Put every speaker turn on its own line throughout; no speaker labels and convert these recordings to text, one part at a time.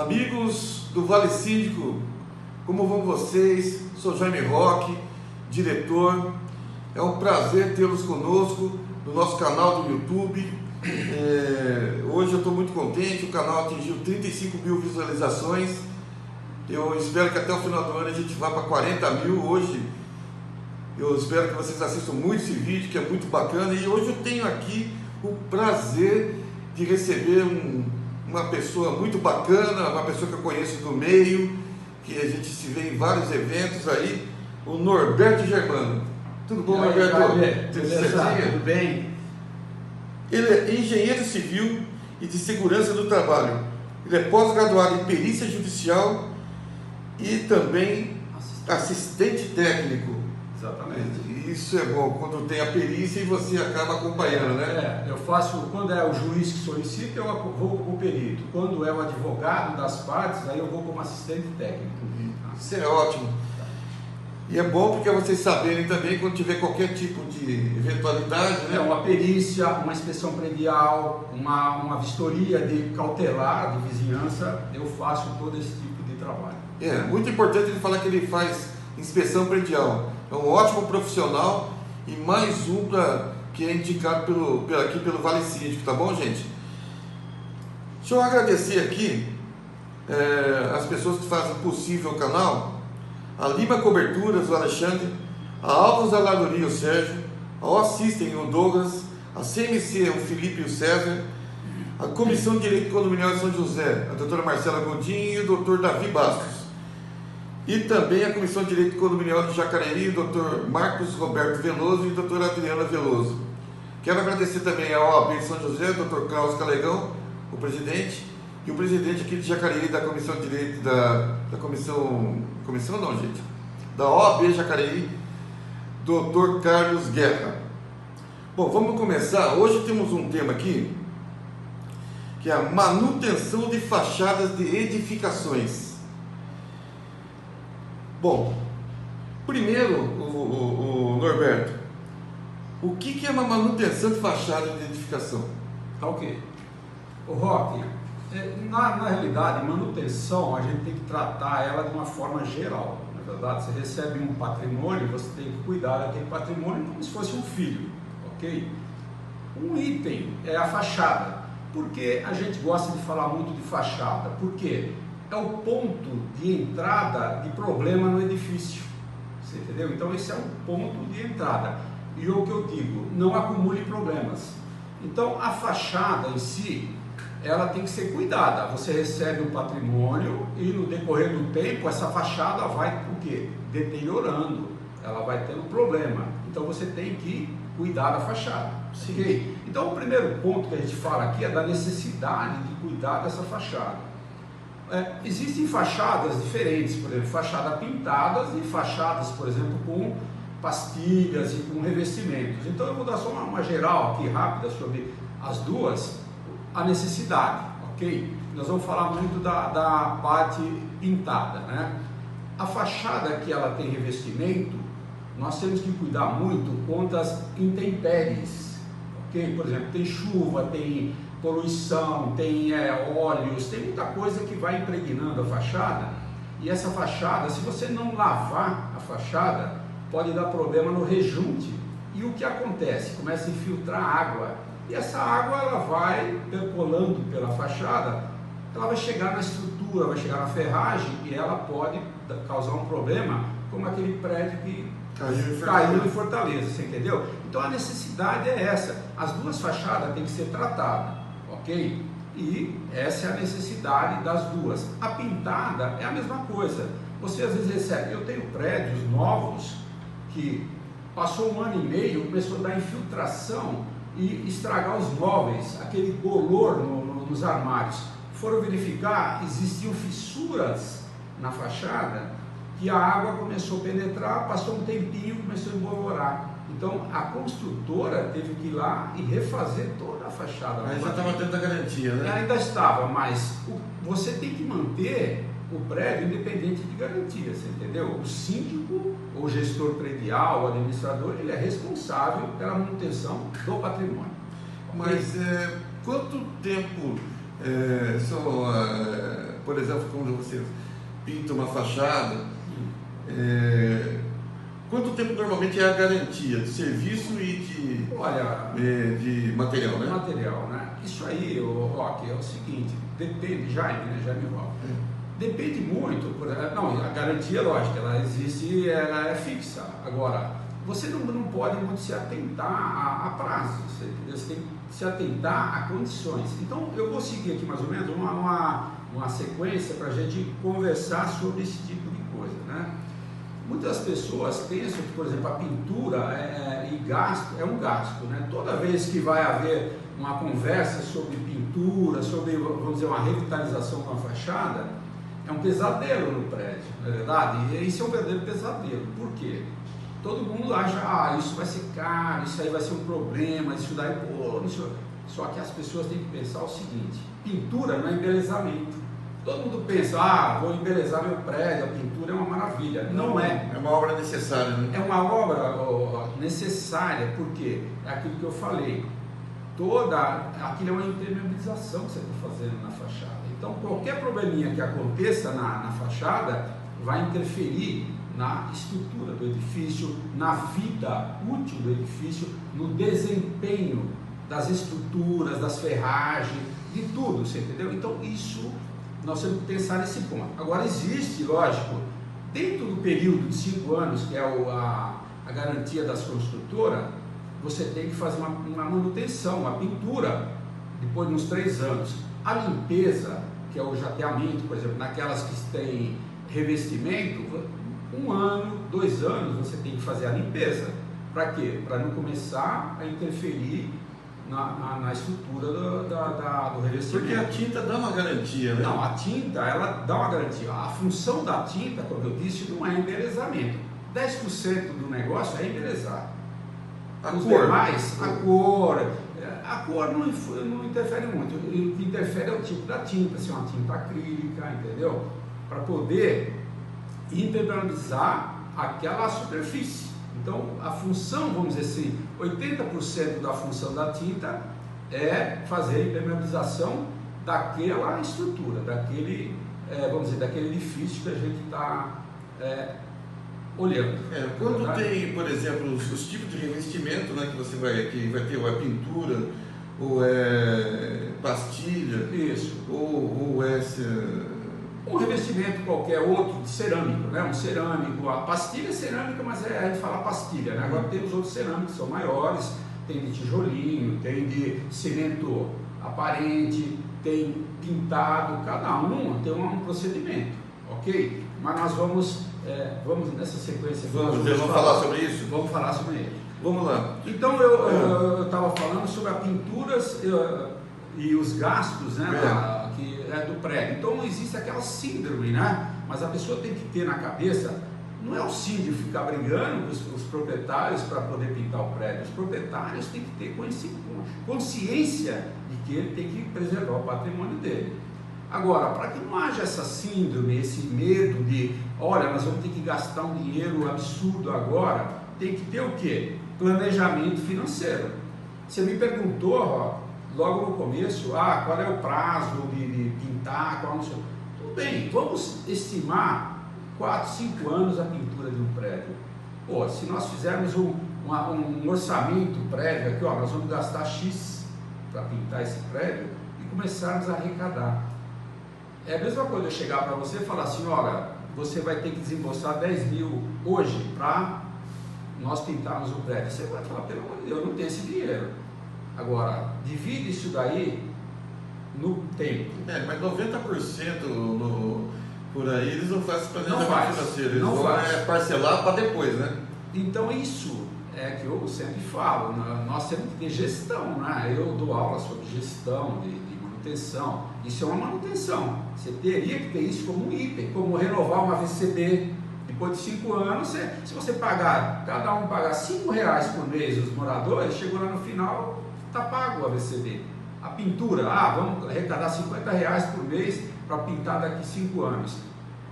Amigos do Vale Síndico, como vão vocês? Sou Jaime Roque, diretor. É um prazer tê-los conosco no nosso canal do YouTube. Hoje eu estou muito contente, o canal atingiu 35 mil visualizações. Eu espero que até o final do ano a gente vá para 40 mil. Hoje eu espero que vocês assistam muito esse vídeo, que é muito bacana. E hoje eu tenho aqui o prazer de receber uma pessoa muito bacana, uma pessoa que eu conheço do meio, que a gente se vê em vários eventos aí, o Norberto Germano. Tudo bom, Norberto?
Tudo bem?
Ele é engenheiro civil e de segurança do trabalho. Ele é pós-graduado em perícia judicial e também assistente técnico.
Exatamente.
Isso é bom, quando tem a perícia e você acaba acompanhando, né?
Eu faço, quando é o juiz que solicita, eu vou como perito. Quando é o advogado das partes, aí eu vou como assistente técnico.
Isso é ótimo. E é bom porque vocês saberem também quando tiver qualquer tipo de eventualidade, né?
Uma perícia, uma inspeção predial, uma vistoria de cautelar de vizinhança, eu faço todo esse tipo de trabalho.
É muito importante ele falar que ele faz inspeção predial. É um ótimo profissional e mais um que é indicado aqui pelo Vale Síndico, tá bom, gente? Deixa eu agradecer aqui as pessoas que fazem possível o canal: a Lima Coberturas, o Alexandre, a Alvos da Ladoria, o Sérgio, a O-System, o Douglas, a CMC, o Felipe e o César, a Comissão de Direito Condominial de São José, a doutora Marcela Godinho e o doutor Davi Bastos. E também a Comissão de Direito Condominial de Jacareí, o Dr. Marcos Roberto Veloso e a doutora Adriana Veloso. Quero agradecer também à OAB de São José, o Dr. Carlos Calegão, o presidente, e o presidente aqui de Jacareí da Comissão de Direito da OAB Jacareí, Dr. Carlos Guerra. Bom, vamos começar. Hoje temos um tema aqui, que é a manutenção de fachadas de edificações. Bom, primeiro, o Norberto, o que é uma manutenção de fachada de edificação?
Tá ok. O Roque, na realidade, manutenção, a gente tem que tratar ela de uma forma geral. Na verdade, você recebe um patrimônio, você tem que cuidar daquele patrimônio como se fosse um filho, ok? Um item é a fachada. Por que a gente gosta de falar muito de fachada? Porque é o ponto de entrada de problema no edifício, você entendeu? Então esse é um ponto de entrada, e o que eu digo, não acumule problemas. Então a fachada em si, ela tem que ser cuidada. Você recebe um patrimônio e no decorrer do tempo essa fachada vai o quê? Deteriorando, ela vai tendo problema, então você tem que cuidar da fachada. Okay? Então o primeiro ponto que a gente fala aqui é da necessidade de cuidar dessa fachada. Existem fachadas diferentes, por exemplo, fachadas pintadas e fachadas, por exemplo, com pastilhas e com revestimentos. Então eu vou dar só uma geral aqui rápida sobre as duas, a necessidade, ok? Nós vamos falar muito da parte pintada, né? A fachada que ela tem revestimento, nós temos que cuidar muito contra as intempéries, ok? Por exemplo, tem chuva, tem poluição, tem óleos, tem muita coisa que vai impregnando a fachada, e essa fachada, se você não lavar a fachada, pode dar problema no rejunte. E o que acontece? Começa a infiltrar água, e essa água ela vai percolando pela fachada, ela vai chegar na estrutura, vai chegar na ferragem, e ela pode causar um problema, como aquele prédio que caiu em Fortaleza, você entendeu? Então a necessidade é essa, as duas fachadas têm que ser tratadas, ok? E essa é a necessidade das duas. A pintada é a mesma coisa. Você às vezes recebe, eu tenho prédios novos que passou 1 ano e meio, começou a dar infiltração e estragar os móveis, aquele bolor nos armários. Foram verificar, existiam fissuras na fachada, que a água começou a penetrar, passou um tempinho e começou a embolorar. Então a construtora teve que ir lá e refazer toda a fachada.
Mas já estava dentro da garantia, né?
Ainda estava, mas você tem que manter o prédio independente de garantia, você entendeu? O síndico, o gestor predial, o administrador, ele é responsável pela manutenção do patrimônio.
Mas quanto tempo por exemplo, quando você pinta uma fachada, quanto tempo normalmente é a garantia de serviço e de material, né?
Material, né? Isso aí, Roque, é o seguinte, depende, Jaime Roque, depende muito, não, a garantia, lógico, ela existe, ela é fixa. Agora, você não pode muito se atentar a prazos, você tem que se atentar a condições. Então, eu vou seguir aqui mais ou menos uma sequência para a gente conversar sobre esse tipo de coisa, né? Muitas pessoas pensam que, por exemplo, a pintura é um gasto, né? Toda vez que vai haver uma conversa sobre pintura, sobre, vamos dizer, uma revitalização de uma fachada, é um pesadelo no prédio, não é verdade? E isso é um verdadeiro pesadelo. Por quê? Todo mundo acha, isso vai ser caro, isso aí vai ser um problema, isso daí, Só que as pessoas têm que pensar o seguinte: pintura não é embelezamento. Todo mundo pensa, vou embelezar meu prédio, a pintura é uma maravilha. Não é.
É uma obra necessária, né?
É uma obra necessária, porque é aquilo que eu falei. Aquilo é uma impermeabilização que você está fazendo na fachada. Então, qualquer probleminha que aconteça na fachada vai interferir na estrutura do edifício, na vida útil do edifício, no desempenho das estruturas, das ferragens, de tudo, você entendeu? Então, isso nós temos que pensar nesse ponto. Agora, existe, lógico, dentro do período de 5 anos, que é a garantia das construtoras, você tem que fazer uma manutenção, uma pintura, depois de uns 3 anos. A limpeza, que é o jateamento, por exemplo, naquelas que têm revestimento, 1 ano, 2 anos você tem que fazer a limpeza. Para quê? Para não começar a interferir na estrutura do revestimento.
Porque a tinta dá uma garantia, né?
Não, a tinta, ela dá uma garantia. A função da tinta, como eu disse, não é embelezamento. 10% do negócio é embelezar. Os demais, a cor não interfere muito. O que interfere é o tipo da tinta, se é uma tinta acrílica, entendeu? Para poder impermeabilizar aquela superfície. Então, a função, vamos dizer assim, 80% da função da tinta é fazer a impermeabilização daquela estrutura, daquele edifício que a gente está olhando.
Quando tem, por exemplo, os tipos de revestimento, né, que vai ter ou é pintura, ou é pastilha,
isso,
ou é
um revestimento qualquer outro de cerâmico, né? Um cerâmico, a pastilha é cerâmica, mas a gente fala pastilha, né? Agora temos outros cerâmicos que são maiores, tem de tijolinho, tem de cimento aparente, tem pintado, cada um tem um procedimento, ok? Mas nós vamos nessa sequência.
Vamos falar sobre isso?
Vamos falar sobre ele.
Vamos lá.
Então eu estava falando sobre as pinturas e os gastos, né? Que é do prédio. Então não existe aquela síndrome, né? Mas a pessoa tem que ter na cabeça, não é o síndico ficar brigando com os proprietários para poder pintar o prédio. Os proprietários têm que ter consciência de que ele tem que preservar o patrimônio dele. Agora, para que não haja essa síndrome, esse medo de, olha, nós vamos ter que gastar um dinheiro absurdo agora, tem que ter o quê? Planejamento financeiro. Você me perguntou, logo no começo, qual é o prazo de pintar, qual não sei. Tudo bem, vamos estimar 4, 5 anos a pintura de um prédio. Se nós fizermos um orçamento prévio aqui, nós vamos gastar X para pintar esse prédio e começarmos a arrecadar. É a mesma coisa eu chegar para você e falar assim, olha, você vai ter que desembolsar 10 mil hoje para nós pintarmos o prédio. Você vai falar, pelo amor de Deus, eu não tenho esse dinheiro. Agora, divide isso daí no tempo.
Mas 90% por aí eles não fazem planejamento financeiro, eles vão parcelar para depois, né?
Então isso é que eu sempre falo, nós temos que ter gestão, né? Eu dou aula sobre gestão de manutenção, isso é uma manutenção, você teria que ter isso como um item, como renovar uma VCB, depois de 5 anos, se você pagar, cada um pagar R$5 por mês os moradores, chegou lá no final, está pago a VCB. A pintura, vamos arrecadar R$50 por mês para pintar daqui 5 anos.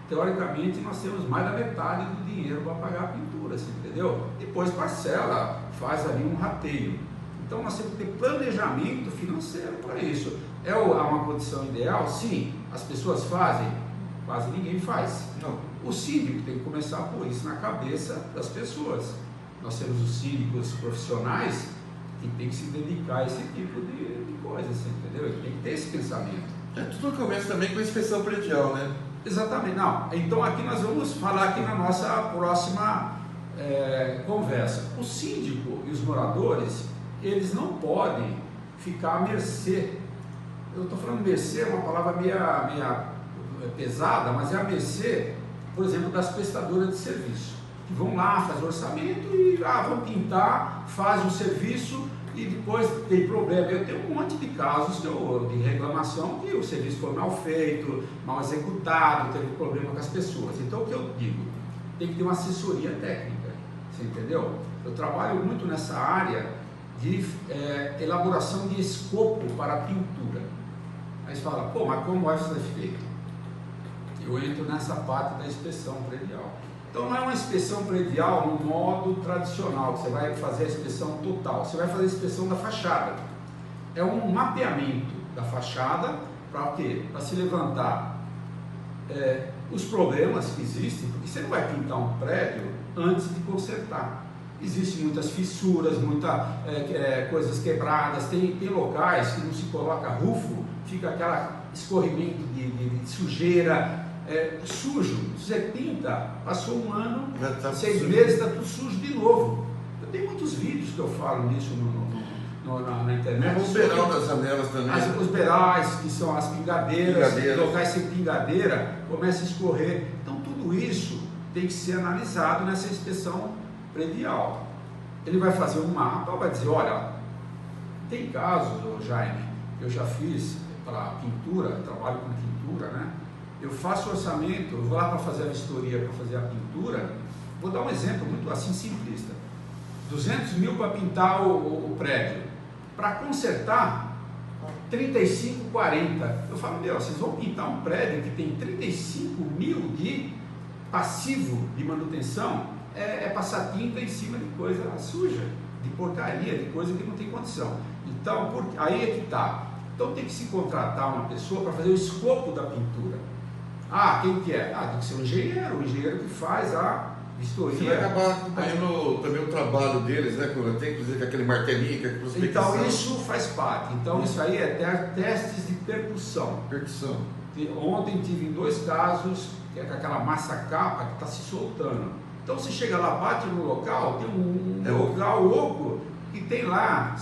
Teoricamente, nós temos mais da metade do dinheiro para pagar a pintura, você entendeu? Depois parcela, faz ali um rateio. Então, nós temos que ter planejamento financeiro para isso. É uma condição ideal? Sim, as pessoas fazem? Quase ninguém faz.
Não.
O síndico tem que começar a pôr isso na cabeça das pessoas. Nós temos os síndicos profissionais que tem que se dedicar a esse tipo de coisa, assim, entendeu? Ele tem que ter esse pensamento.
Tudo começa também com a inspeção predial, né?
Exatamente, não. Então aqui nós vamos falar aqui na nossa próxima conversa. O síndico e os moradores, eles não podem ficar à mercê. Eu estou falando mercê, é uma palavra meia pesada, mas é a mercê, por exemplo, das prestadoras de serviço, que vão lá, fazem orçamento e vão pintar, fazem o serviço e depois tem problema. Eu tenho um monte de casos de reclamação que o serviço foi mal feito, mal executado, teve problema com as pessoas. Então o que eu digo? Tem que ter uma assessoria técnica, você entendeu? Eu trabalho muito nessa área de elaboração de escopo para a pintura. Aí você fala, pô, mas como vai ser feito? Eu entro nessa parte da inspeção predial. Então não é uma inspeção predial no modo tradicional, que você vai fazer a inspeção total, você vai fazer a inspeção da fachada. É um mapeamento da fachada para quê? Para se levantar os problemas que existem, porque você não vai pintar um prédio antes de consertar. Existem muitas fissuras, muitas coisas quebradas, tem locais que não se coloca rufo, fica aquele escorrimento de sujeira, sujo. Você pinta, passou um ano, 6 meses, está tudo sujo de novo. Eu tenho muitos vídeos que eu falo nisso na internet.
O beiral das janelas também.
Os beirais, que são as pingadeiras, locais sem pingadeira, começa a escorrer. Então tudo isso tem que ser analisado nessa inspeção predial. Ele vai fazer um mapa, vai dizer, olha, tem casos, Jaime, eu já fiz para pintura, trabalho com pintura, né? Eu faço orçamento, eu vou lá para fazer a vistoria, para fazer a pintura, vou dar um exemplo muito assim simplista, 200 mil para pintar o prédio, para consertar 35, 40, eu falo, vocês vão pintar um prédio que tem 35 mil de passivo de manutenção, passar tinta em cima de coisa suja, de porcaria, de coisa que não tem condição. Então, aí é que está. Então tem que se contratar uma pessoa para fazer o escopo da pintura. Quem que é? Tem que ser um engenheiro que faz a vistoria.
Você vai acabar acompanhando também o trabalho deles, né? Tem inclusive aquele martelinho, que é prospecção.
Então isso faz parte. Então isso aí é testes de percussão. Ontem tive 2 casos, que é com aquela massa capa que está se soltando. Então você chega lá, bate no local, tem um local oco que tem lá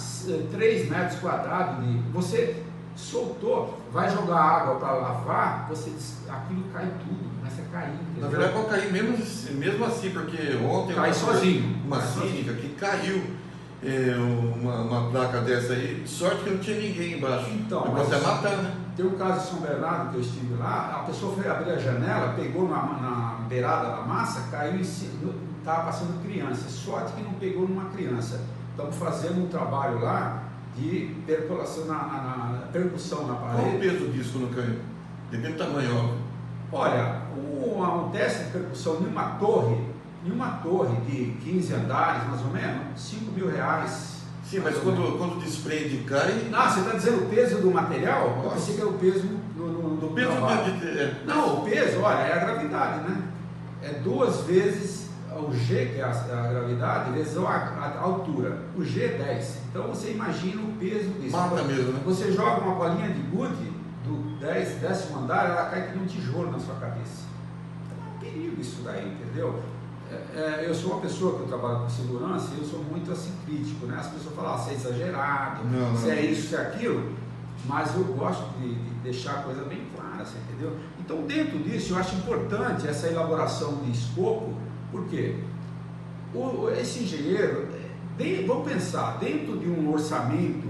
3 metros quadrados de. Você soltou, vai jogar água para lavar, aquilo cai tudo, começa a cair. Entendeu?
Na verdade pode cair mesmo assim, porque ontem
cai sozinho.
Uma clínica que caiu uma placa dessa aí, sorte que não tinha ninguém embaixo.
Então,
pode até matar, né?
Tem um caso em São Bernardo que eu estive lá, a pessoa foi abrir a janela, pegou na beirada da massa, caiu em cima, estava passando criança, sorte que não pegou numa criança. Estamos fazendo um trabalho lá de percolação percussão na parede.
Qual o peso disso quando caiu? Depende do tamanho, óbvio.
Olha, um teste de percussão em uma torre de 15 andares, mais ou menos, 5 mil reais.
Sim, mas quando desprende cai.
Você está dizendo o peso do material? Eu pensei que era o peso do
peso
trabalho. Não, o peso, olha, é a gravidade, né? É 2 vezes o G, que é a gravidade, vezes a altura. O G é 10. Então você imagina o peso disso.
Mata mesmo, né?
Você joga uma bolinha de gude do 10º andar, ela cai que um tijolo na sua cabeça. É um perigo isso daí, entendeu? Eu sou uma pessoa que eu trabalho com segurança e eu sou muito assim crítico, né? As pessoas falam, você é exagerado, se é isso, se é aquilo, mas eu gosto de deixar a coisa bem clara, você entendeu? Então dentro disso eu acho importante essa elaboração de escopo, porque esse engenheiro, vamos pensar, dentro de um orçamento,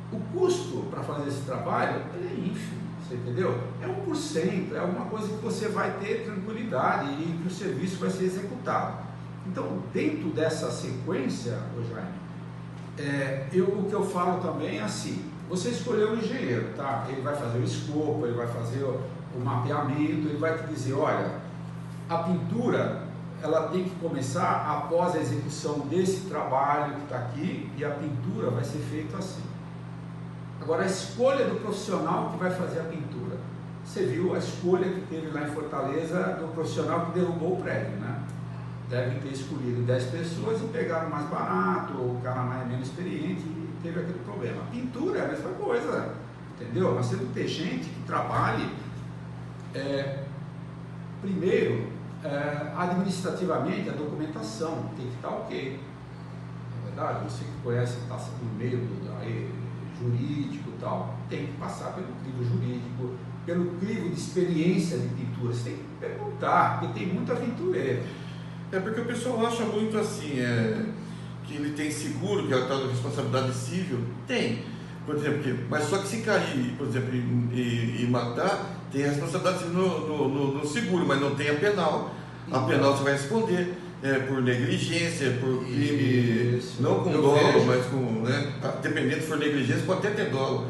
o custo para fazer esse trabalho ele é ínfimo. Você entendeu? É 1%, é alguma coisa que você vai ter tranquilidade e que o serviço vai ser executado. Então, dentro dessa sequência, Jaime, o que eu falo também é assim, você escolheu um engenheiro, tá? Ele vai fazer o escopo, ele vai fazer o mapeamento, ele vai te dizer, olha, a pintura, ela tem que começar após a execução desse trabalho que está aqui, e a pintura vai ser feita assim. Agora, a escolha do profissional que vai fazer a pintura. você viu a escolha que teve lá em Fortaleza do profissional que derrubou o prédio, né? Devem ter escolhido 10 pessoas e pegaram mais barato, o cara menos experiente e teve aquele problema. A pintura é a mesma coisa, entendeu? Nós temos que ter gente que trabalhe, primeiro, administrativamente, a documentação tem que estar ok. Na verdade, você que conhece, está no meio jurídico e tal, tem que passar pelo crivo jurídico, pelo crivo de experiência de pintura. Você tem que perguntar, porque tem muito aventureiro.
É porque o pessoal acha muito assim, que ele tem seguro, que é a tal da responsabilidade civil. Tem, por exemplo, mas só que se cair, por exemplo, e matar, tem a responsabilidade civil no seguro, mas não tem a penal. A penal você vai responder por negligência, por crime, não com dolo, mas com, né, dependendo se for negligência, pode até ter dolo.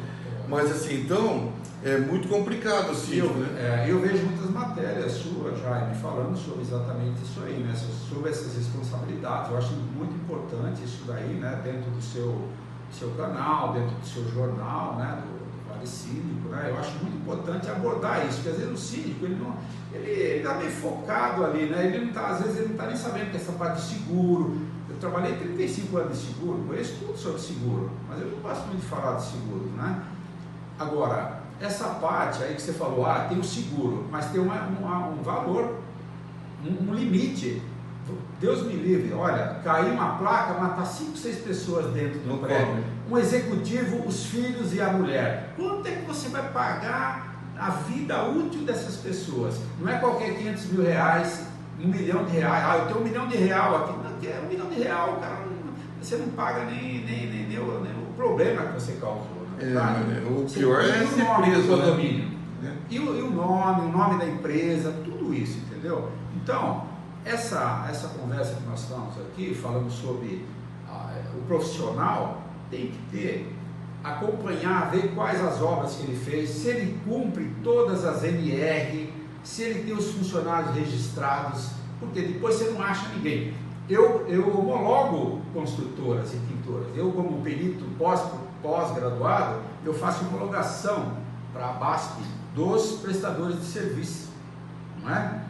Mas assim, então, é muito complicado assim.
Eu vejo muitas matérias suas, Jaime, falando sobre exatamente isso aí, né? Sobre essas responsabilidades. Eu acho muito importante isso daí, né? Dentro do seu canal, dentro do seu jornal, né? Do Vale Síndico, né? Eu acho muito importante abordar isso, porque às vezes o síndico, ele está meio focado ali, né? Às vezes ele não está nem sabendo que essa parte do seguro. Eu trabalhei 35 anos de seguro, conheço tudo sobre seguro, mas eu não gosto muito de falar de seguro, né? Agora, essa parte aí que você falou, tem o seguro, mas tem um valor, um limite. Deus me livre, olha, cair uma placa, matar 5, 6 pessoas dentro do prédio. Um executivo, os filhos e a mulher. Quanto é que você vai pagar a vida útil dessas pessoas? Não é qualquer 500 mil reais, R$1 milhão. Eu tenho R$1 milhão aqui. Não, que é R$1 milhão, cara, você não paga nem o problema que você causou.
O pior é ser preso,
condomínio, né? E o nome da empresa, tudo isso, entendeu? Então, essa conversa que nós estamos aqui, falando sobre o profissional, tem que acompanhar, ver quais as obras que ele fez, se ele cumpre todas as NR, se ele tem os funcionários registrados, porque depois você não acha ninguém. Eu homologo construtoras e pintoras, eu como perito pós-graduado, eu faço homologação para a BASP dos prestadores de serviço, não é?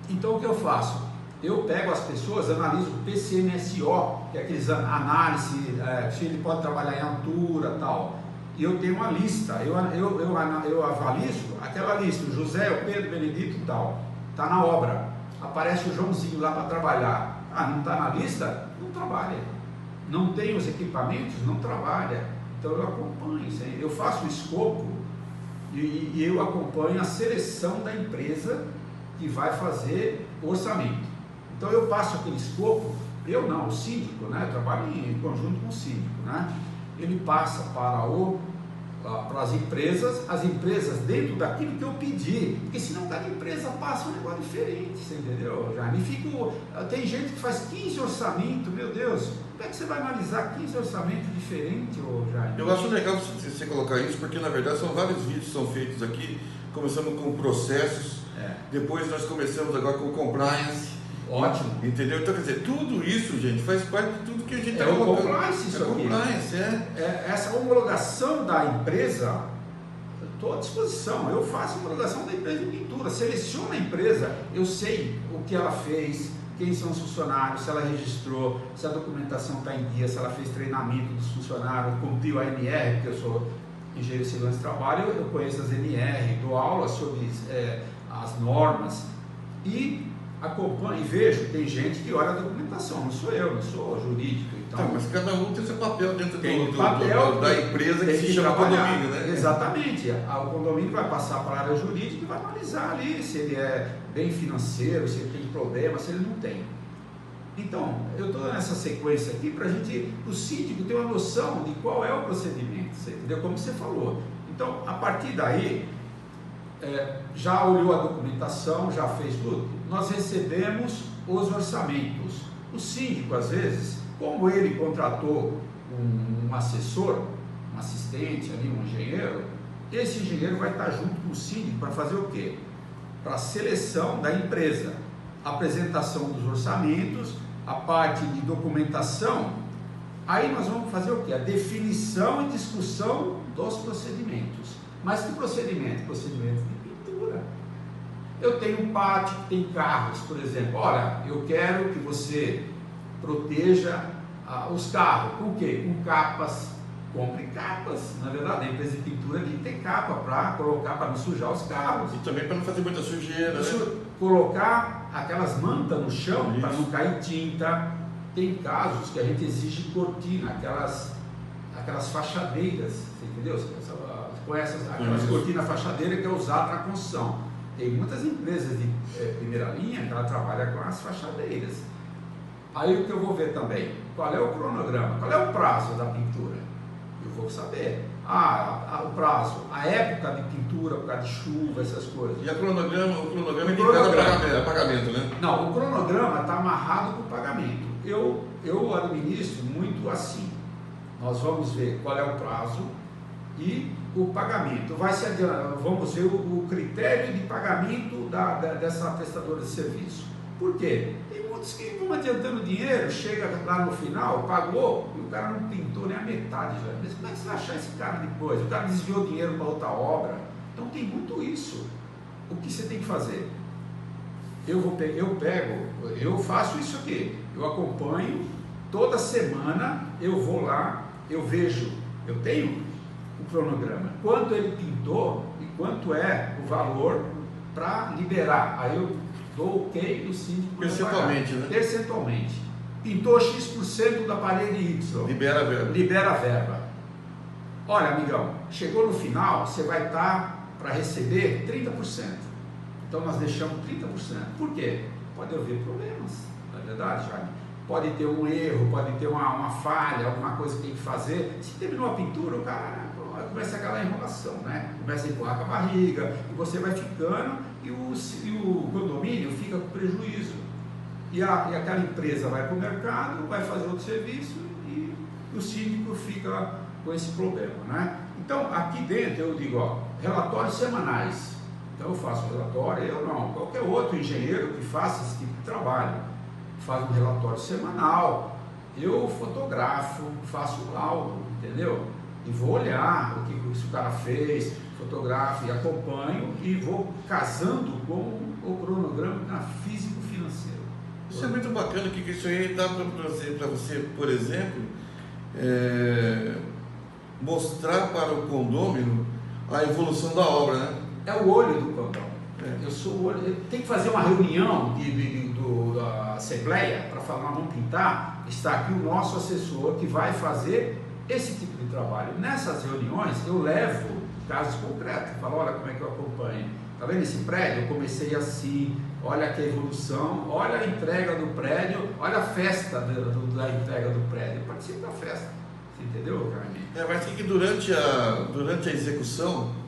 Então o que eu faço? Eu pego as pessoas, analiso o PCMSO, que é aqueles análise, se ele pode trabalhar em altura, tal, e eu tenho uma lista, eu avalizo aquela lista, o José, o Pedro, o Benedito e tal, está na obra, aparece o Joãozinho lá para trabalhar, não está na lista? Não trabalha. Não tem os equipamentos, não trabalha. Então eu acompanho isso aí. Eu faço o escopo e eu acompanho a seleção da empresa que vai fazer o orçamento. Então eu passo aquele escopo, o síndico, né? Eu trabalho em conjunto com o síndico, né? Ele passa para as empresas dentro daquilo que eu pedi, porque senão cada empresa passa um negócio diferente, você entendeu, Jaime? Tem gente que faz 15 orçamentos, meu Deus, como é que você vai analisar 15 orçamentos diferentes, Jaime?
Eu acho legal você colocar isso, porque na verdade são vários vídeos que são feitos aqui, começamos com processos, depois nós começamos agora com compliance.
Ótimo.
Entendeu? Então, quer dizer, tudo isso, gente, faz parte de tudo que a gente está
colocando. Compliance, isso aqui.
Compliance,
essa homologação da empresa, estou à disposição. Eu faço homologação da empresa de pintura, seleciono a empresa, eu sei o que ela fez, quem são os funcionários, se ela registrou, se a documentação está em dia, se ela fez treinamento dos funcionários, cumpriu a NR, porque eu sou engenheiro de segurança de trabalho, eu conheço as NR, dou aula sobre as normas e acompanho e vejo, tem gente que olha a documentação, não sou eu, não sou jurídico e tal.
Mas cada um tem seu papel dentro
da empresa
que se chama condomínio, né?
Exatamente, o condomínio vai passar para a área jurídica e vai analisar ali se ele é bem financeiro, se ele tem problema, se ele não tem. Então, eu estou nessa sequência aqui para o síndico ter uma noção de qual é o procedimento, você entendeu? Como você falou. Então, a partir daí, já olhou a documentação, já fez tudo, nós recebemos os orçamentos. O síndico, às vezes, como ele contratou um assessor, um assistente ali, um engenheiro, esse engenheiro vai estar junto com o síndico para fazer o quê? Para a seleção da empresa, apresentação dos orçamentos, a parte de documentação. Aí nós vamos fazer o quê? A definição e discussão dos procedimentos. Mas que procedimento? Procedimento de pintura. Eu tenho um pátio que tem carros, por exemplo. Olha, eu quero que você proteja os carros. Com o quê? Com capas. Compre capas. Na verdade, a empresa de pintura tem que ter capa para colocar, para não sujar os carros.
E também para não fazer muita sujeira, né?
Colocar aquelas mantas no chão para não cair tinta. Tem casos que a gente exige cortina, aquelas fachadeiras, você entendeu? Você conhece aquelas cortinas fachadeiras que é usada na construção. Tem muitas empresas de primeira linha que ela trabalha com as fachadeiras. Aí o que eu vou ver também, qual é o cronograma, qual é o prazo da pintura? Eu vou saber. O prazo, a época de pintura, por causa de chuva, essas coisas.
E o cronograma é ligado a pagamento, né?
Não, o cronograma está amarrado com o pagamento. Eu administro muito assim. Nós vamos ver qual é o prazo e o pagamento. Vamos ver o critério de pagamento dessa prestadora de serviço. Por quê? Tem muitos que vão adiantando dinheiro, chega lá no final, pagou e o cara não pintou nem a metade já. Mas como é que você vai achar esse cara depois? O cara desviou dinheiro para outra obra. Então tem muito isso. O que você tem que fazer? Eu faço isso aqui. Eu acompanho, toda semana eu vou lá, eu vejo, eu tenho o cronograma, quanto ele pintou e quanto é o valor para liberar. Aí eu dou ok do síndico.
Percentualmente, né?
Percentualmente. Pintou X% da parede Y. Libera a verba. Olha, amigão, chegou no final, você vai estar para receber 30%. Então nós deixamos 30%. Por quê? Pode haver problemas, não é verdade, Jaime? Pode ter um erro, pode ter uma falha, alguma coisa que tem que fazer. Se terminou a pintura, o cara começa aquela enrolação, né? Começa a empurrar com a barriga, e você vai ficando, e o condomínio fica com prejuízo. E aquela empresa vai para o mercado, vai fazer outro serviço, e o síndico fica com esse problema, né? Então, aqui dentro eu digo, relatórios semanais. Então eu faço um relatório, eu não, qualquer outro engenheiro que faça esse tipo de trabalho, faz um relatório semanal, eu fotografo, faço um laudo, entendeu? E vou olhar o que o cara fez, fotografo e acompanho e vou casando com o cronograma físico-financeiro.
Isso é muito bacana, que isso aí dá para você, por exemplo, mostrar para o condômino a evolução da obra, né?
É o olho do condômino. Eu sou o olho. Tem que fazer uma reunião da Assembleia para falar, vamos pintar. Está aqui o nosso assessor que vai fazer esse tipo de trabalho. Nessas reuniões eu levo casos concretos. Falo, olha como é que eu acompanho. Está vendo esse prédio? Eu comecei assim. Olha aqui a evolução. Olha a entrega do prédio. Olha a festa da entrega do prédio. Eu participo da festa. Você entendeu, Carmen?
Mas tem que durante a execução,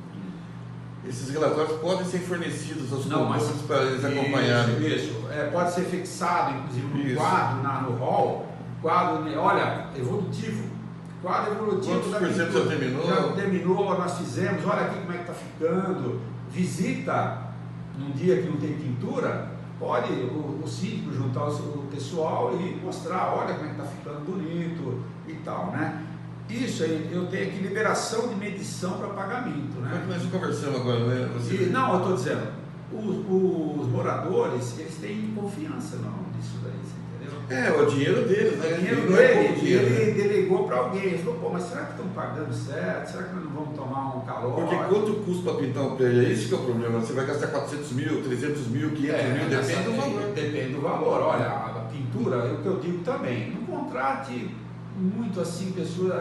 esses relatórios podem ser fornecidos aos condôminos para eles acompanharem.
Isso. Pode ser fixado, inclusive, no quadro, no hall. Quadro, olha, evolutivo. Quadro evolutivo.
Quantos por cento já terminou?
Já terminou, nós fizemos. Olha aqui como é que está ficando. Visita num dia que não tem pintura. Pode o síndico juntar o pessoal e mostrar. Olha como é que está ficando bonito e tal, né? Isso aí, eu tenho aqui liberação de medição para pagamento, né?
Nós conversamos agora, né?
Não, eu estou dizendo, os moradores, eles têm confiança nisso daí, você entendeu?
O dinheiro deles, né?
O dinheiro dele, ele delegou para alguém, ele falou, mas será que estão pagando certo? Será que nós não vamos tomar um calor?
Porque quanto custa para pintar um prédio? É isso que é o problema, você vai gastar 400 mil, 300 mil, 500 mil, depende do valor.
Depende do valor, olha, a pintura, é o que eu digo também, não contrate muito assim, pessoas,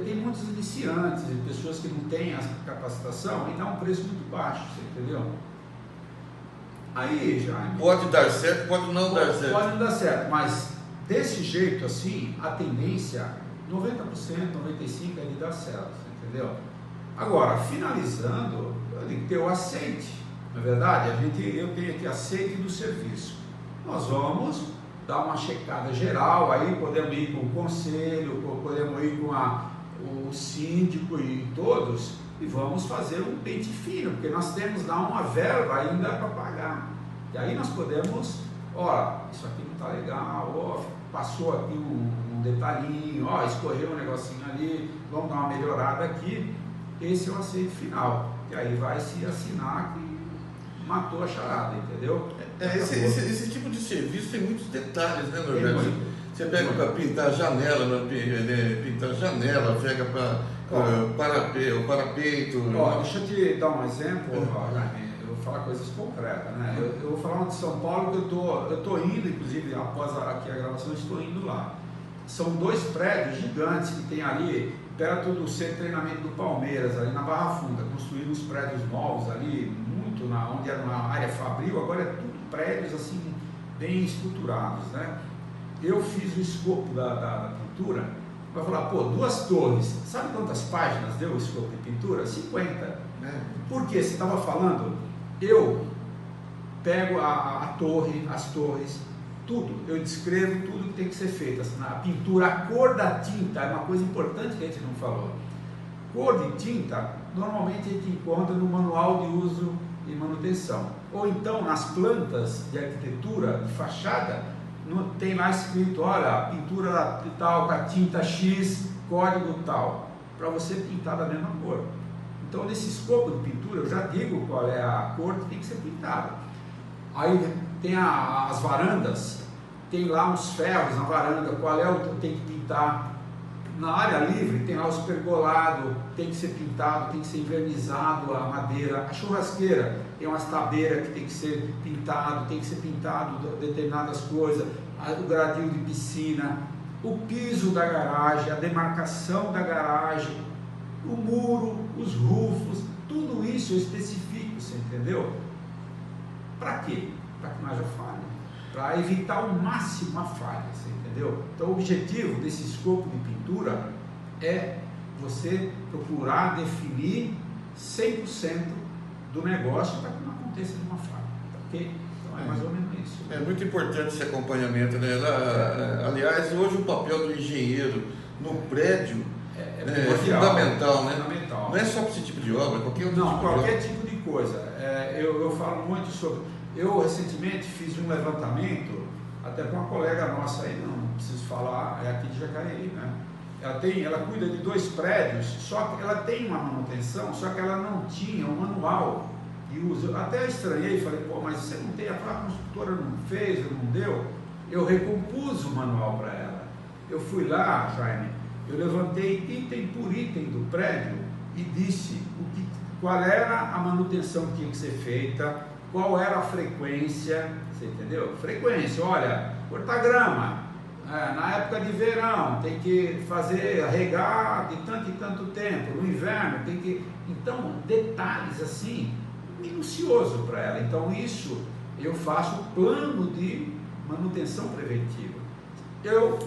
tem muitos iniciantes, pessoas que não têm a capacitação e dá um preço muito baixo, você entendeu? Aí, Jaime,
pode dar certo, pode não dar certo.
Pode não dar certo, mas desse jeito assim, a tendência, 90%, 95% é de dar certo, você entendeu? Agora, finalizando, eu tenho que ter o aceite, não é verdade? Eu tenho aqui aceite do serviço. Nós vamos dar uma checada geral, aí podemos ir com o conselho, podemos ir com o síndico e todos, e vamos fazer um pente fino, porque nós temos lá uma verba ainda para pagar. E aí nós podemos, ó, isso aqui não está legal, ó, passou aqui um detalhinho, ó, escorreu um negocinho ali, vamos dar uma melhorada aqui. Esse é o aceite final, e aí vai se assinar que matou a charada, entendeu?
Esse tipo de serviço tem muitos detalhes, né, Norberto? Você pega para pintar janela, pega para o parapeito.
Deixa eu te dar um exemplo, eu vou falar coisas concretas, né? Eu vou falar uma de São Paulo que eu tô indo, inclusive após aqui a gravação, eu estou indo lá. São 2 prédios gigantes que tem ali, perto do centro de treinamento do Palmeiras, ali na Barra Funda, construíram uns prédios novos ali, muito onde era uma área fabril, agora é tudo prédios assim, bem estruturados, né? Eu fiz o escopo da pintura, vai falar, 2 torres, sabe quantas páginas deu o escopo de pintura? 50. Por quê? Você estava falando, eu pego a torre, as torres, tudo, eu descrevo tudo que tem que ser feito, assim, a pintura, a cor da tinta, é uma coisa importante que a gente não falou. Cor de tinta, normalmente a gente encontra no manual de uso e manutenção, ou então nas plantas de arquitetura, de fachada, tem lá escrito, olha, pintura tal, com a tinta X, código tal, para você pintar da mesma cor. Então, nesse escopo de pintura, eu já digo qual é a cor que tem que ser pintada. Aí tem as varandas, tem lá uns ferros na varanda, qual é o que tem que pintar. Na área livre tem lá os pergolados, tem que ser pintado, tem que ser envernizado a madeira. A churrasqueira tem umas tabeiras que tem que ser pintado, determinadas coisas, o gradil de piscina, o piso da garagem, a demarcação da garagem, o muro, os rufos, tudo isso eu especifico, você entendeu? Para quê? Para que não haja falha, para evitar ao máximo a falha, você entendeu? Então o objetivo desse escopo de pintura é você procurar definir 100% do negócio para que não aconteça nenhuma falha, ok? Então é mais ou menos isso.
É muito importante esse acompanhamento, né? Aliás, hoje o papel do engenheiro no prédio é fundamental, né?
Fundamental.
Não é só para esse tipo de obra,
qualquer tipo de coisa. Eu falo muito sobre... Eu recentemente fiz um levantamento, até com uma colega nossa aí, não preciso falar, é aqui de Jacareí, né? Ela cuida de 2 prédios, só que ela tem uma manutenção, só que ela não tinha um manual de uso. Eu até estranhei, falei, mas você não tem, a construtora não fez, não deu. Eu recompus o manual para ela. Eu fui lá, Jaime, eu levantei item por item do prédio e disse qual era a manutenção que tinha que ser feita, qual era a frequência, você entendeu? Frequência, olha, cortar grama, na época de verão tem que regar de tanto e tanto tempo, no inverno tem que... Então, detalhes assim, minucioso para ela. Então, isso eu faço plano de manutenção preventiva. Eu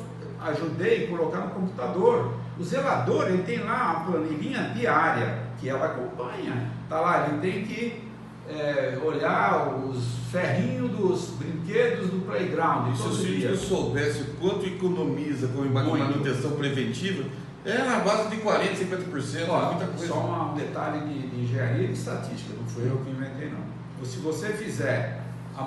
ajudei a colocar no computador. O zelador, ele tem lá uma planilhinha diária que ela acompanha. Está lá, ele tem que olhar os ferrinhos dos brinquedos do playground.
Se os síndicos soubessem quanto economiza com manutenção preventiva, é na base de 40%, 50%, muita coisa.
Só um detalhe de engenharia e de estatística, não foi eu que inventei não. Se você fizer a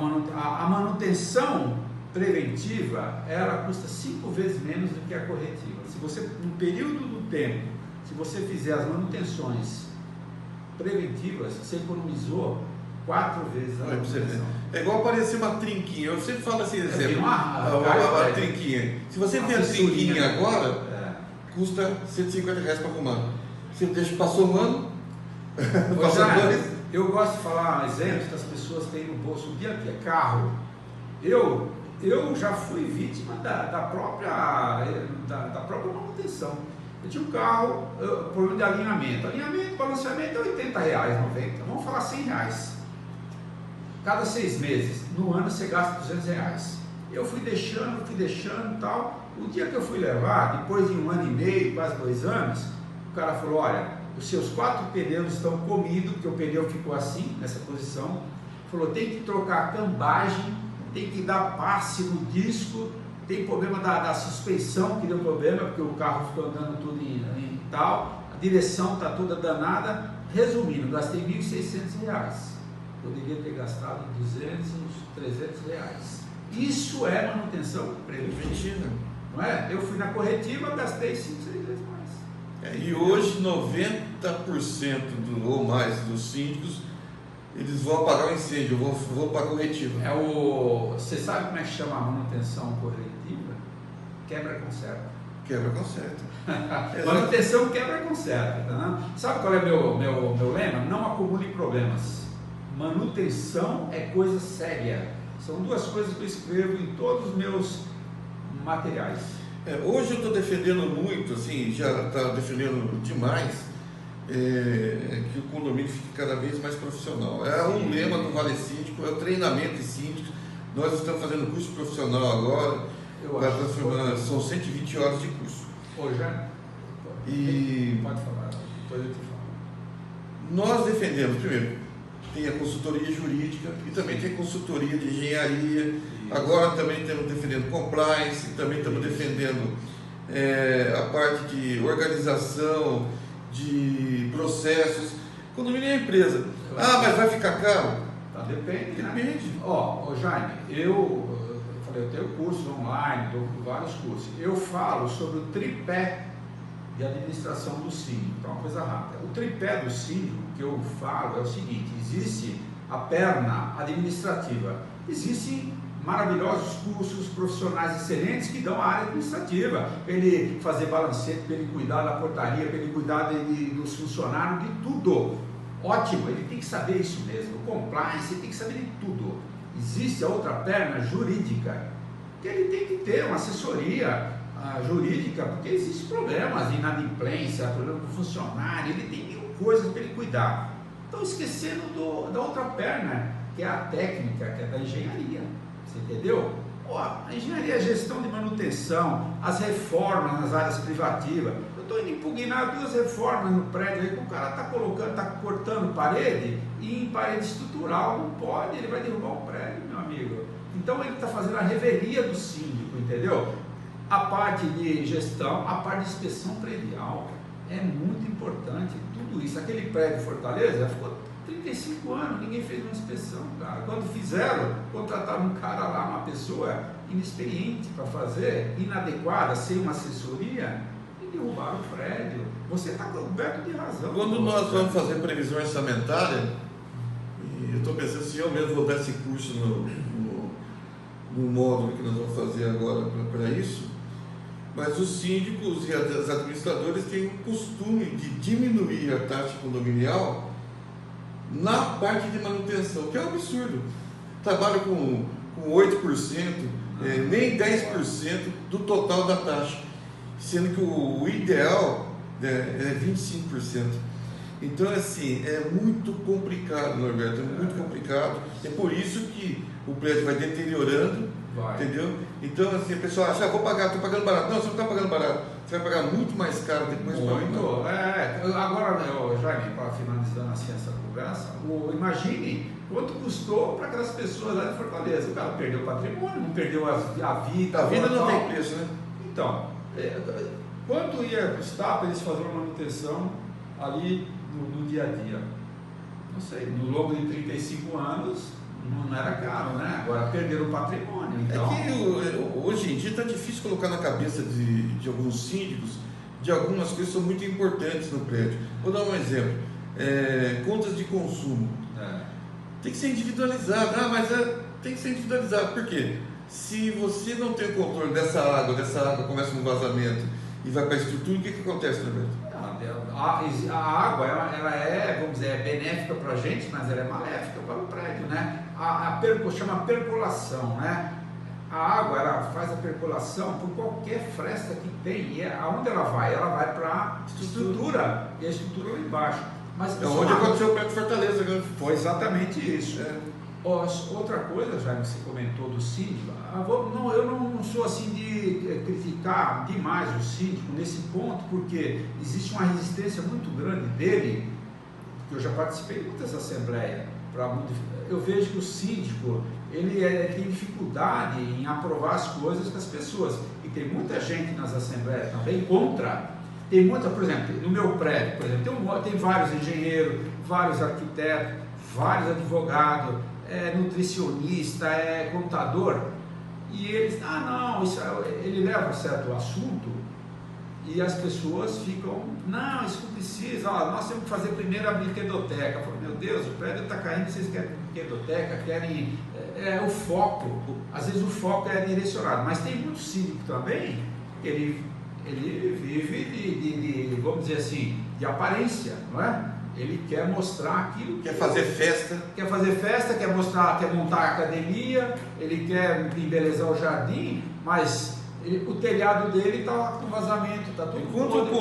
manutenção preventiva, ela custa 5 vezes menos do que a corretiva. Se você, no período do tempo, se você fizer as manutenções preventivas, você economizou 4 vezes a manutenção.
É igual aparecer uma trinquinha. Eu sempre falo assim, exemplo, a trinquinha. Se você vê a trinquinha agora, custa R$150 para arrumar. Você deixa, passou um ano, passou 2.
Eu gosto de falar exemplos que as pessoas têm no bolso o dia a dia. Carro. Eu já fui vítima da própria manutenção. Eu tinha um carro, problema de alinhamento. Alinhamento, balanceamento é R$80, R$90. Vamos falar R$100. Cada 6 meses, no ano você gasta R$200. Eu fui deixando e tal. O dia que eu fui levar, depois de 1 ano e meio, quase 2 anos, o cara falou, olha, os seus 4 pneus estão comidos, porque o pneu ficou assim, nessa posição. Falou, tem que trocar a cambagem, tem que dar passe no disco, tem problema da suspensão, que deu problema, porque o carro ficou andando tudo em tal, a direção está toda danada. Resumindo, gastei R$1.600. Poderia ter gastado R$200, uns R$300. Isso é manutenção preventiva, não é? Eu fui na corretiva, gastei 5, 6 vezes mais.
E hoje 90% ou mais dos síndicos eles vão apagar o incêndio, vou para a corretiva.
Você sabe como é que chama a manutenção corretiva? Quebra-conserta.
Quebra-conserta.
Manutenção quebra-conserta. Tá? Sabe qual é meu lema? Não acumule problemas. Manutenção é coisa séria. São duas coisas que eu escrevo em todos os meus materiais.
Hoje eu estou defendendo muito, assim, já está defendendo demais, que o condomínio fique cada vez mais profissional. É um lema do Vale Síndico, é o treinamento de síndicos. Nós estamos fazendo curso profissional agora, para transformar, são 120 horas de curso.
Pode falar, depois eu te falo.
Nós defendemos, primeiro, tem a consultoria jurídica e também tem a consultoria de engenharia. Isso. Agora também estamos defendendo compliance, também estamos defendendo a parte de organização, de processos. Condomínio é empresa. Mas vai ficar caro?
Depende, né?
Depende.
Jaime, eu tenho cursos online, dou vários cursos. Eu falo sobre o tripé de administração do síndico. Então, uma coisa rápida. O tripé do síndico que eu falo é o seguinte: existe a perna administrativa, existem maravilhosos cursos profissionais excelentes que dão a área administrativa, para ele fazer balancete, para ele cuidar da portaria, para ele cuidar dos funcionários, de tudo. Ótimo, ele tem que saber isso mesmo. O compliance, ele tem que saber de tudo. Existe a outra perna jurídica, que ele tem que ter uma assessoria jurídica, porque existem problemas de inadimplência, problema com funcionário, ele tem mil coisas para ele cuidar. Estão esquecendo da outra perna, que é a técnica, que é da engenharia. Você entendeu? A engenharia é gestão de manutenção, as reformas nas áreas privativas. Eu estou indo impugnar 2 reformas no prédio aí que o cara está cortando parede, e em parede estrutural não pode, ele vai derrubar o prédio, meu amigo. Então ele está fazendo a revelia do síndico, entendeu? A parte de gestão, a parte de inspeção predial é muito importante, tudo isso. Aquele prédio Fortaleza ficou 35 anos, ninguém fez uma inspeção, cara. Quando fizeram, contrataram um cara lá, uma pessoa inexperiente para fazer, inadequada, sem uma assessoria, e derrubaram o prédio. Você está coberto de razão.
Quando nós vamos fazer previsão orçamentária, e eu estou pensando se eu mesmo vou dar esse curso no módulo que nós vamos fazer agora para isso, mas os síndicos e os administradores têm o costume de diminuir a taxa condominial na parte de manutenção, que é um absurdo. Trabalho com 8%, nem 10% do total da taxa, sendo que o ideal é 25%. Então, assim, é muito complicado, Norberto, é muito complicado. É por isso que o prédio vai deteriorando, entendeu? Então, assim, o pessoal acha, estou pagando barato. Não, você não está pagando barato. Você vai pagar muito mais caro depois.
Muito. Agora, Jaime, para finalizando assim essa conversa, imagine quanto custou para aquelas pessoas lá de Fortaleza. O cara perdeu o patrimônio, não perdeu a vida.
A vida não tem preço, né?
Então, quanto ia custar para eles fazerem uma manutenção ali no dia a dia? Não sei, no longo de 35 anos não era caro, né? Agora perderam o patrimônio. Então...
É que hoje em dia está difícil colocar na cabeça de alguns síndicos de algumas coisas que são muito importantes no prédio. Vou dar um exemplo: contas de consumo. Tem que ser individualizado. Tem que ser individualizado. Por quê? Se você não tem o controle dessa água começa um vazamento e vai para a estrutura, o que acontece, Roberto?
A água, ela é, vamos dizer, benéfica para a gente, mas ela é maléfica para o prédio, né? Chama percolação, né? A água, ela faz a percolação por qualquer fresta que tem, e aonde ela vai? Ela vai para a estrutura, e a estrutura lá embaixo. Mas
onde aconteceu o prédio Fortaleza, né?
Foi exatamente isso. Outra coisa, já que você comentou do síndico, eu não sou assim de criticar demais o síndico nesse ponto, porque existe uma resistência muito grande dele, que eu já participei de muitas assembleias, eu vejo que o síndico, ele tem dificuldade em aprovar as coisas com as pessoas, e tem muita gente nas assembleias também contra. Tem muita, por exemplo, no meu prédio, por exemplo, tem vários engenheiros, vários arquitetos, vários advogados, nutricionista, contador, e eles, ele leva a certo o assunto, E as pessoas ficam, não, isso não precisa, nós temos que fazer primeiro a brinquedoteca. Eu falo, meu Deus, o prédio está caindo, vocês querem brinquedoteca, querem o foco. Às vezes o foco é direcionado, mas tem muito síndico também, ele vive de, vamos dizer assim, de aparência, não é? Ele quer mostrar aquilo.
Quer fazer festa.
Quer fazer festa, quer mostrar, quer montar a academia, ele quer embelezar o jardim, mas o telhado dele está com vazamento, está tudo
enquanto o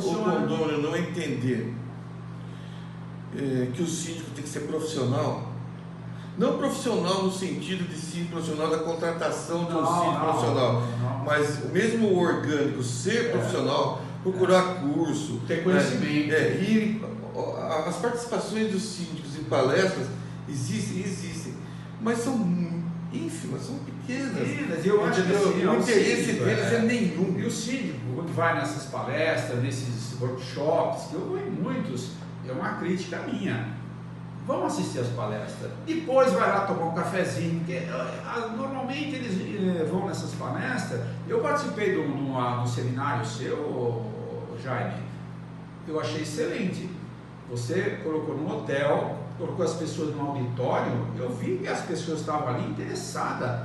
condômino não entender que o síndico tem que ser profissional, não profissional no sentido de sim profissional da contratação de um síndico profissional, mas mesmo o orgânico ser profissional, procurar curso,
ter conhecimento.
E as participações dos síndicos em palestras existem, mas são ínfimas, são pequenas.
Eu acho que assim,
o interesse deles é nenhum.
E o síndico, quando vai nessas palestras, nesses workshops, que eu vou em muitos, é uma crítica minha. Vamos assistir as palestras, depois vai lá tomar um cafezinho, porque normalmente eles vão nessas palestras. Eu participei de um seminário seu, Jaime, eu achei excelente. Você colocou no hotel, colocou as pessoas no auditório, eu vi que as pessoas estavam ali interessadas.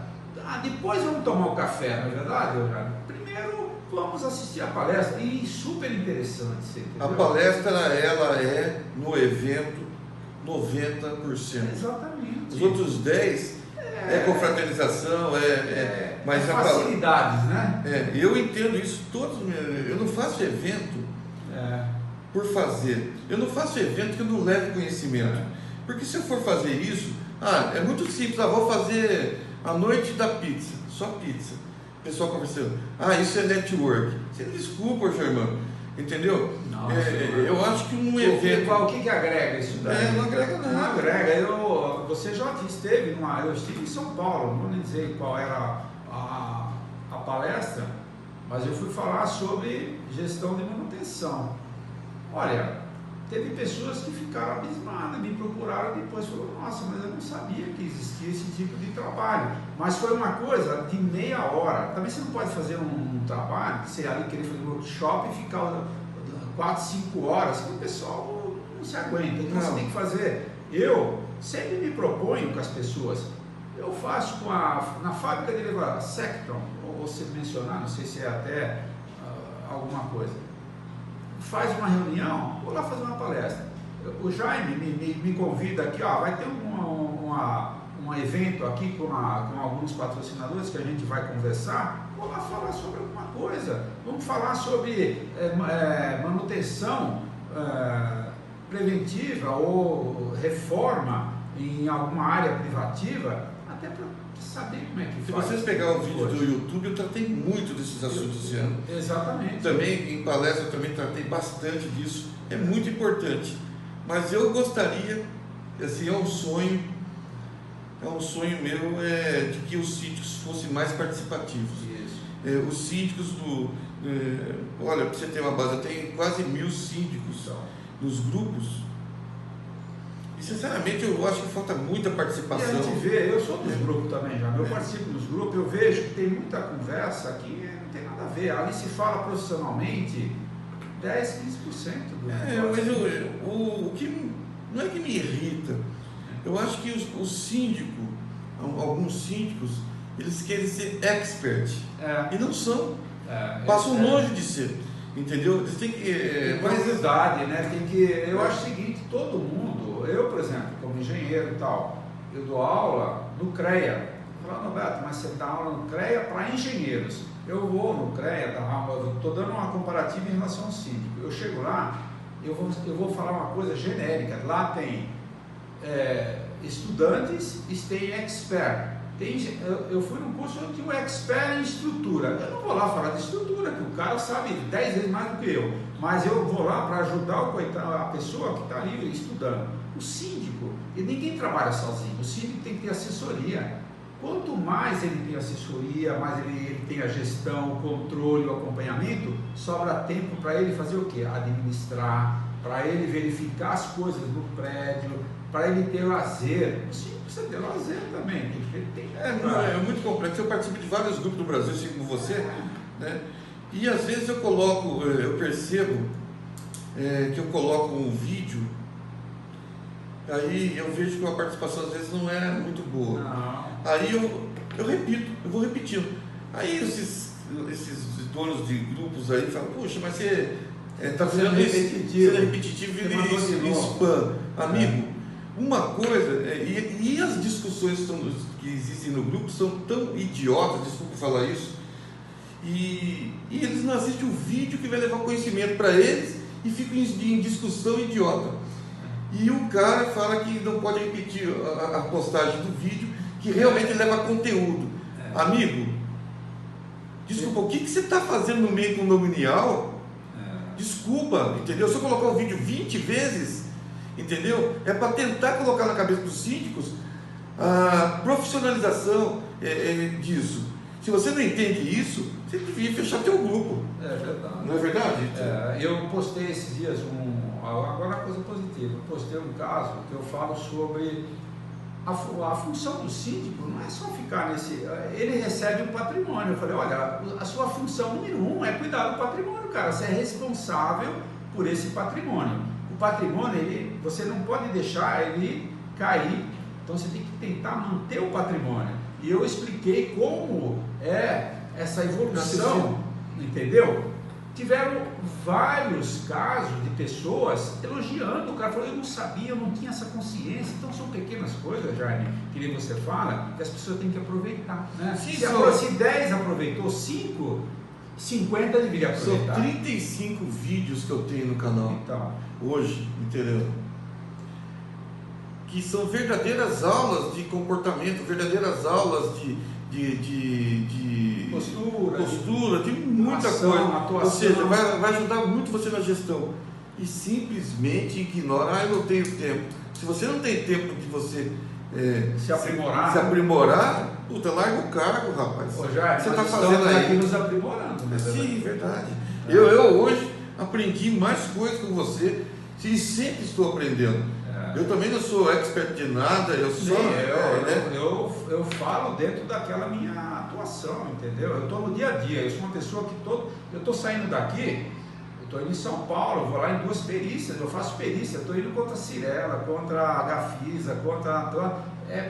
Depois vamos tomar um café, não é verdade, Jaime? Primeiro vamos assistir a palestra, e super interessante. Você entendeu?
A palestra, ela é no evento 90%.
Exatamente.
Os outros 10% é confraternização, mas
facilidades, né?
Eu entendo isso todos. Eu não faço evento por fazer. Eu não faço evento que eu não leve conhecimento. Porque se eu for fazer isso, é muito simples. Vou fazer a noite da pizza, só pizza. O pessoal conversando. Isso é network. Você desculpa, Germano. Entendeu? Eu acho que um evento.
O que agrega isso daí?
Não agrega nada.
Não agrega. Você já esteve eu estive em São Paulo, não vou nem dizer qual era a palestra, mas eu fui falar sobre gestão de manutenção. Olha, teve pessoas que ficaram abismadas, me procuraram depois e falaram, nossa, mas eu não sabia que existia esse tipo de trabalho. Mas foi uma coisa de meia hora. Também você não pode fazer um trabalho, que você ali querer fazer um workshop e ficar 4, 5 horas, que o pessoal não se aguenta. Então você tem que fazer. Eu sempre me proponho com as pessoas. Eu faço na fábrica de elevador, Sectron, ou você mencionar, não sei se é até alguma coisa. Faz uma reunião, vou lá fazer uma palestra. O Jaime me convida aqui, vai ter um evento aqui com alguns patrocinadores que a gente vai conversar. Vou lá falar sobre alguma coisa. Vamos falar sobre manutenção preventiva ou reforma em alguma área privativa, até para saber como é que
Se
faz.
vocês pegarem o vídeo do YouTube, eu tratei muito desses assuntos esse ano.
Exatamente.
Também em palestra eu também tratei bastante disso. É muito importante. Mas eu gostaria, assim, é um sonho meu de que os síndicos fossem mais participativos.
Isso.
Os síndicos olha, para você ter uma base, eu tenho quase 1000 síndicos nos grupos. E sinceramente eu acho que falta muita participação.
E a gente vê, eu sou dos grupos também já, eu participo dos grupos, eu vejo que tem muita conversa que não tem nada a ver. Ali se fala profissionalmente 10, 15% do
mas o que não é que me irrita, eu acho que os síndicos, alguns síndicos, eles querem ser expert e não são, passam longe de ser, entendeu? Eles têm que
mais idade, né? Eu acho o seguinte, todo mundo, eu por exemplo, como engenheiro e tal, eu dou aula no CREA. Eu falo, Roberto, mas você dá aula no CREA para engenheiros. Eu vou no CREA, estou dando uma comparativa em relação ao síndico. Eu chego lá, eu vou falar uma coisa genérica. Lá tem estudantes e tem expert. Eu fui num curso onde tinha um expert em estrutura. Eu não vou lá falar de estrutura, que o cara sabe 10 vezes mais do que eu. Mas eu vou lá para ajudar a pessoa que está ali estudando. O síndico, e ninguém trabalha sozinho. O síndico tem que ter assessoria. Quanto mais ele tem assessoria, mais ele tem a gestão, o controle, o acompanhamento, sobra tempo para ele fazer o quê? Administrar, para ele verificar as coisas no prédio, para ele ter lazer. O síndico precisa ter lazer também.
É muito complexo. Eu participo de vários grupos do Brasil, assim como você, né? E às vezes eu coloco, eu percebo que eu coloco um vídeo, aí eu vejo que a participação às vezes não é muito boa.
Não.
Aí eu repito, eu vou repetindo. Aí esses donos de grupos aí falam, puxa, mas você está sendo repetitivo e spam. Amigo, uma coisa, e as discussões que existem no grupo são tão idiotas, desculpa falar isso, e eles não assistem o vídeo que vai levar conhecimento para eles e ficam em discussão idiota. E o cara fala que não pode repetir a postagem do vídeo, que realmente leva conteúdo. Amigo, desculpa, o que você está fazendo no meio condominial? Desculpa, entendeu? Se eu colocar o vídeo 20 vezes, entendeu? É para tentar colocar na cabeça dos síndicos a profissionalização disso. Se você não entende isso, você devia fechar teu grupo.
É verdade.
Não é verdade?
Eu postei esses dias agora uma coisa positiva. Eu postei um caso que eu falo sobre a função do síndico. Não é só ficar nesse... Ele recebe um patrimônio. Eu falei, olha, a sua função número 1 é cuidar do patrimônio, cara. Você é responsável por esse patrimônio. O patrimônio, você não pode deixar ele cair. Então você tem que tentar manter o patrimônio. E eu expliquei como é essa evolução, entendeu? Tiveram vários casos de pessoas elogiando. O cara falou, eu não sabia, eu não tinha essa consciência. Então são pequenas coisas, Jaime, que nem você fala, que as pessoas têm que aproveitar, né? Se 10 aproveitou, 5, 50 deveria aproveitar.
São 35 vídeos que eu tenho no canal hoje, entendeu? Que são verdadeiras aulas de comportamento, verdadeiras aulas de postura, de muita coisa. Atuação. Ou seja, vai ajudar muito você na gestão. E simplesmente ignora, eu não tenho tempo. Se você não tem tempo de você se aprimorar, puta, larga o cargo, rapaz.
Você está fazendo aqui nos aprimorando, né?
Sim, verdade. Eu hoje aprendi mais coisas com você e sempre estou aprendendo. Eu também não sou expert de nada, eu
falo dentro daquela minha atuação, entendeu? Eu estou no dia a dia, eu sou uma pessoa que eu estou saindo daqui, eu estou indo em São Paulo, eu vou lá em 2 perícias, eu faço perícia, eu estou indo contra a Cirela, contra a Gafisa,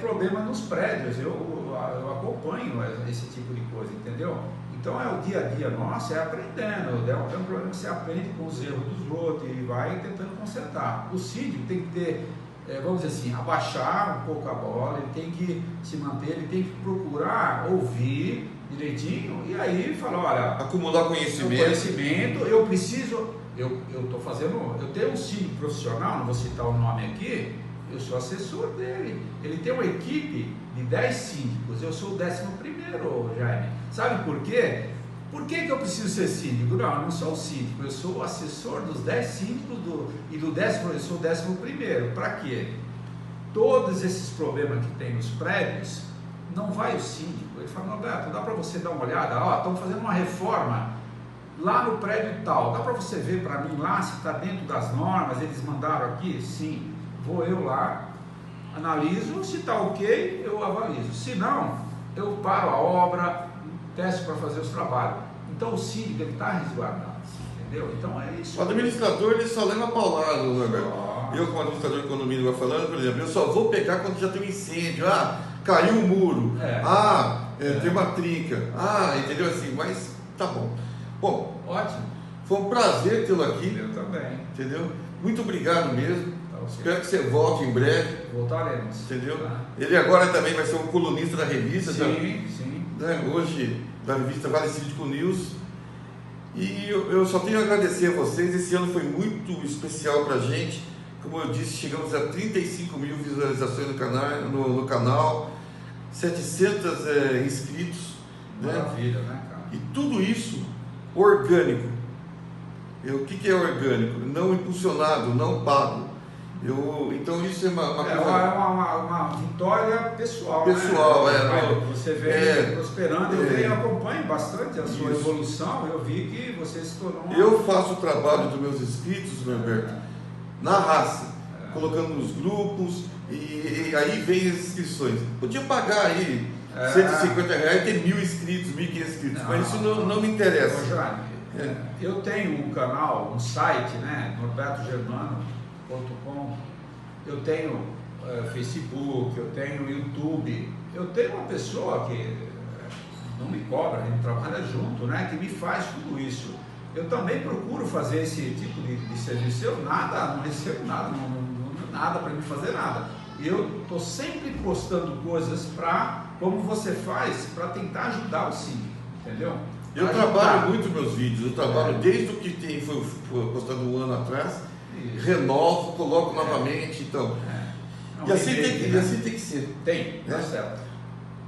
problema nos prédios, eu acompanho esse tipo de coisa, entendeu? Então o dia a dia nosso é aprendendo, é um problema que você aprende com os erros dos outros e vai tentando consertar. O síndico tem que ter, vamos dizer assim, abaixar um pouco a bola, ele tem que se manter, ele tem que procurar ouvir direitinho e aí falar, olha,
acumular conhecimento,
eu preciso, eu tenho um síndico profissional, não vou citar o nome aqui, eu sou assessor dele, ele tem uma equipe de 10 síndicos, eu sou o 11º, Jaime. Sabe por quê? Por que eu preciso ser síndico? Não, eu não sou o síndico, eu sou o assessor dos 10 síndicos e do 10º, eu sou o 11º. Para quê? Todos esses problemas que tem nos prédios, não vai o síndico. Ele fala, Roberto, dá para você dar uma olhada, estamos fazendo uma reforma lá no prédio tal, dá para você ver para mim lá se está dentro das normas, eles mandaram aqui? Sim. Vou eu lá, analiso, se está ok, eu avalizo. Se não, eu paro a obra, testo para fazer os trabalhos. Então o síndico está resguardado, entendeu? Então é isso.
O administrador ele só leva paulada, Roberto. Eu, como administrador de condomínio, vai falando, por exemplo, eu só vou pegar quando já tem um incêndio. Caiu um muro. Tem uma trinca. Entendeu assim? Mas tá bom. Bom,
ótimo.
Foi um prazer tê-lo aqui.
Eu também.
Entendeu? Muito obrigado mesmo. Espero que você volte em breve.
Voltaremos.
Entendeu? Ele agora também vai ser um colunista da revista.
Sim.
Né? Hoje, da revista Vale Cívico News. E eu só tenho a agradecer a vocês. Esse ano foi muito especial para a gente. Como eu disse, chegamos a 35 mil visualizações no canal, 700 inscritos.
Maravilha, né, cara?
E tudo isso orgânico. O que é orgânico? Não impulsionado, não pago. Então isso é uma coisa...
uma vitória pessoal. Né? Você vem prosperando, eu acompanho bastante a sua evolução, eu vi que você se tornou...
Eu faço o trabalho dos meus inscritos, Roberto, na raça, colocando nos grupos, e aí vem as inscrições. Podia pagar aí 150 reais tem 1.000 inscritos, 1.500 inscritos, mas isso não me interessa.
Ô, Jaime, eu tenho um canal, um site, né, norbertogermano.com, eu tenho Facebook, eu tenho YouTube, eu tenho uma pessoa que não me cobra, a gente trabalha junto, né, que me faz tudo isso. Eu também procuro fazer esse tipo de serviço. Eu não recebo nada, nada para me fazer nada. Eu estou sempre postando coisas como você faz, para tentar ajudar o síndico, entendeu?
Eu trabalho muito meus vídeos, eu trabalho desde o que foi postado um ano atrás, renovo, coloco novamente, então. E assim tem que ser.
Tem, tá certo.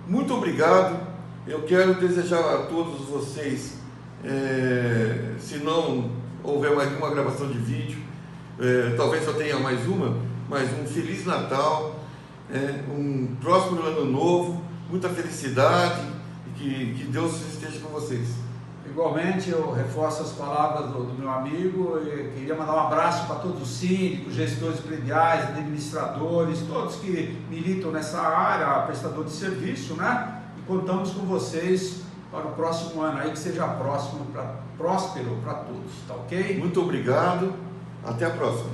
Muito obrigado. Eu quero desejar a todos vocês, se não houver mais uma gravação de vídeo, talvez só tenha mais uma, mas um Feliz Natal, um próximo ano novo, muita felicidade e que Deus esteja com vocês.
Igualmente, eu reforço as palavras do meu amigo. Eu queria mandar um abraço para todos os síndicos, gestores prediais, administradores, todos que militam nessa área, prestador de serviço, né? E contamos com vocês para o próximo ano aí, que seja próspero para todos, tá ok?
Muito obrigado, até a próxima.